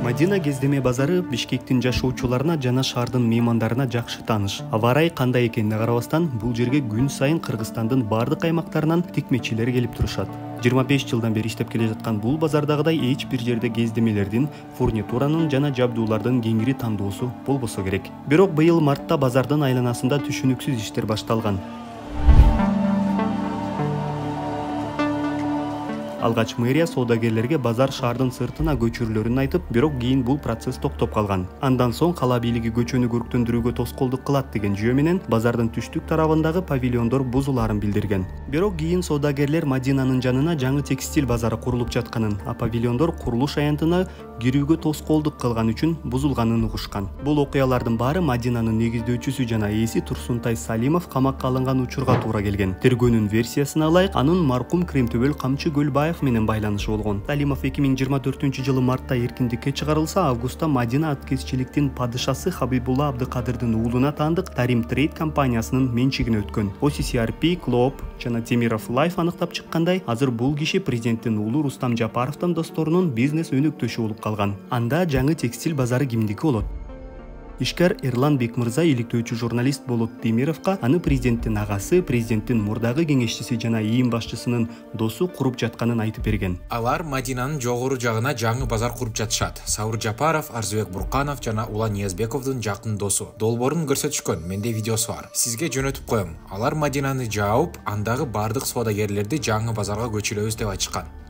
Мадина кездеме базары Бишкектин жашоочуларына жана шаардын меймандарына жакшы тааныш. Аба ырайы кандай экенине карабастан, бул жерге күн сайын Кыргызстандын бардык аймактарынан тикмечилер келип турушат. 25 жылдан бери иштеп келе жаткан бул базардагыдай эч бир жерде кездемелердин, фурнитуранын жана жабдуулардын кеңири тандоосу болбосо керек. Бирок быйыл мартта базардын айланасында түшүнүксүз иштер башталган. Алгач мэрия соодагерлерге базар шаардын сыртына көчүрүлөрүн айтып, бирок кийин бул процесс токтоп калган. Андан соң кала бийлиги көчөнү көрктөндүрүүгө тоскоолдук кылат деген жүйө менен базардын түштүк тарабындагы павильондор бузулаарын билдирген. Бирок кийин соодагерлер Мадинанын жанына жаңы текстиль базары курулуп жатканын, а павильондор курулуш аянтына кирүүгө тоскоолдук кылган үчүн бузулганын угушкан. Бул окуялардын баары Мадинанын негиздөөчүсү жана ээси Турсунтай Салимов камакка алынган учурга туура келген. Тергөөнүн версиясына ылайык, анын маркум Кремтөбөл Камчы Көлбаев менен байланышы болгон. Салимов 2024-жылы мартта эркиндикке чыгарылса, августта Мадина аткезчиликтин падышасы Хабибулла Абдыкадырдын уулуна таандык Тарим Трейд компаниясынын менчигине өткөн. OCCRP, Клоп жана Темиров Лайф аныктап чыккандай, азыр бул киши президенттин уулу Рустам Жапаровдун досторунун бизнес өнөктөшү болуп калган. Анда жаңы текстиль базары кимдики болот? Ишкер Эрлан Бекмырза иликтөөчү журналист Болот Демировго аны президенттин агасы, президенттин мурдагы кеңешчиси жана ИИМ башчысынын досу куруп жатканын айтып берген. Алар Мадинанын жогору жагына жаңы базар куруп жатышат. Сауыр Жапаров, Арзыбек Бурканов жана Улан Ниязбековдун жакын досу. Долбоорун көрсөтүшкөн, менде видеосу бар. Сизге жөнөтүп коем. Алар Мадинаны жаап, андагы бардык соодагерлерди жаңы базарга көчүрөбүз деп айтышкан.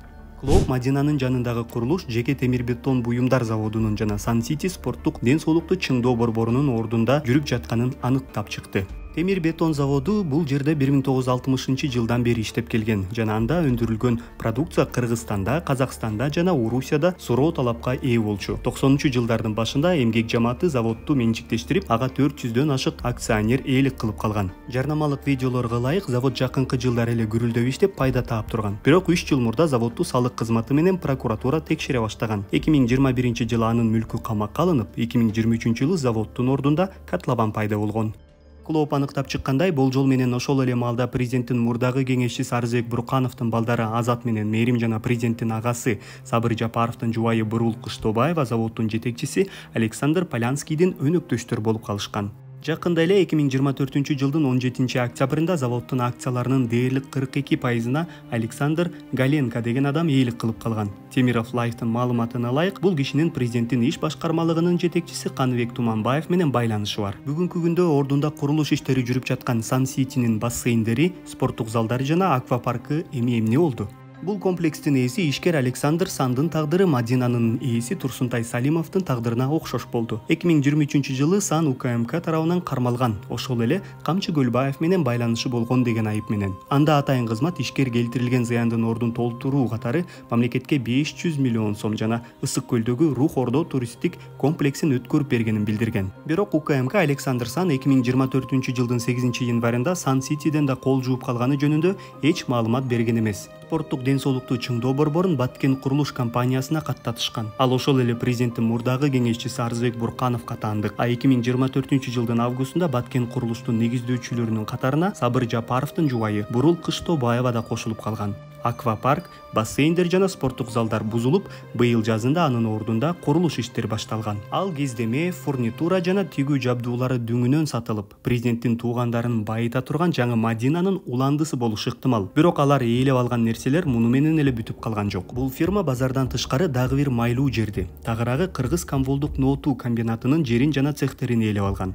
Клоп Мадинанын жанындагы курулуш жеке темир-бетон буюмдар заводунун жана Сан-Сити спорттук ден соолукту чыңдоо борборунун ордунда жүрүп жатканын аныктап чыкты. Темир-бетон заводу бул жерде 1960-жылдан бери иштеп келген жана анда өндүрүлгөн продукция Кыргызстанда, Казакстанда жана Орусияда суроо талапка ээ болчу. 90-жылдардын башында эмгек жамааты заводду менчиктештирип, ага 400дөн ашык акционер ээлик кылып калган. Жарнамалык видеолорго ылайык, завод жакынкы жылдары эле гүрүлдөп иштеп пайда таап турган. Бирок 3 жыл мурда заводду салык кызматы менен прокуратура текшере баштаган. 2021-жылы анын мүлкү камакка алынып, 2023-жылы заводдун ордунда котлован пайда болгон. Клоп аныктап чыккандай, болжол менен ошол эле маалда президенттин мурдагы кеңешчиси Арзыбек Буркановдун балдары Азат менен Мээрим жана президенттин агасы Сабыр Жапаровдун жубайы Бурул Кыштообаева заводдун жетекчиси Александр Полянскийдин өнөктөштөр болуп калышкан. Жакында эле 2024-жылдын 17-октябрында заводдун акцияларынын дээрлик 42%-на Александр Галенко деген адам ээлик кылып калган. Темиров Лайфтын маалыматына ылайык, бул кишинин президенттин иш башкармалыгынын жетекчиси Каныбек Туманбаев менен байланышы бар. Бүгүнкү күндө ордунда курулуш иштери жүрүп жаткан Сан-Ситинин бассейндери, спорттук залдары жана аквапаркы эмне болду? Бул комплекстин ээси ишкер Александр Сандын тагдыры Мадинанын ээси Турсунтай Салимовдун тагдырына окшош болду. 2023-жылы Сан УКМК тарабынан кармалган. Ошол эле Камчы Көлбаев менен байланышы болгон деген айып менен. Анда атайын кызмат ишкер келтирилген зыяндын ордун толтуруу катары мамлекетке 500 миллион сом жана Ысык көлдөгү Рух Ордо туристтик комплексин өткөрүп бергенин билдирген. Бирок УКМК Александр Сан 2024-жылдын 8-январында Сан-Ситиден да кол жууп калганы жөнүндө эч маалымат берген эмес. Спорттук ден соолукту чыңдоо борборун Баткен курулуш компаниясына каттатышкан. Ал ошол эле президенттин мурдагы кеңешчиси Арзыбек Буркановго таандык. А 2024-жылдын августунда Баткен курулуштун негиздөөчүлөрүнүн катарына Сабыр Жапаровдун жубайы Бурул Кыштообаева да кошулуп калган. Аквапарк, бассейндер жана спорттук залдар бузулуп, быйыл жазында анын ордунда курулуш иштери башталган. Ал кездеме, фурнитура жана тигүү жабдуулары дүңүнөн сатылып, президенттин туугандарын байыта турган жаңы Мадинанын уландысы болушу ыктымал. Бирок алар ээлеп алган нерселер муну менен эле бүтүп калган жок. Бул фирма базардан тышкары дагы бир майлуу жерди, тагыраагы Кыргыз Камбулдук Нооту комбинатынын жерин жана цехтерин ээлеп алган.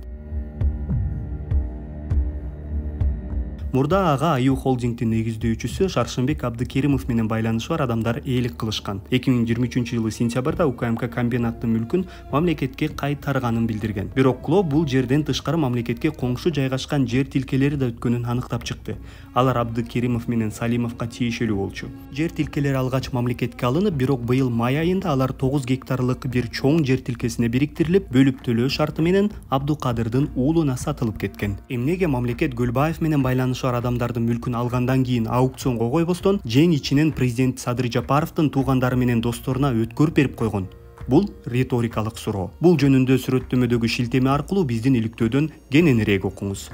Мурда ага Аю холдингдин негиздөөчүсү Шаршымбек Абдыкеримов менен байланышы бар адамдар ээлик кылышкан. 2023-жылы сентябрда УКМК комбинаттын мүлкүн мамлекетке кайтарганын билдирген. Бирок Клоп бул жерден тышкары мамлекетке коңшу жайгашкан жер тилкелери да өткөнүн аныктап чыкты. Алар Абдыкеримов менен Салимовго тиешелүү болчу. Жер тилкелери алгач мамлекетке алынып, бирок быйыл май айында алар 9 гектарлык бир чоң жер тилкесине бириктирилип, бөлүп төлөө шарты менен Абдукадырдын уулуна сатылып кеткен. Эмнеге мамлекет Көлбаев менен байланышы бар адамдардын мүлкүн алгандан кийин аукционго койбостон, жең ичинен президент Садыр Жапаровдун туугандары менен досторуна өткөрүп берип койгон? Бул риторикалык суроо. Бул жөнүндө сүрөттөмөдөгү шилтеме аркылуу биздин иликтөөдөн кененирээк окуңуз.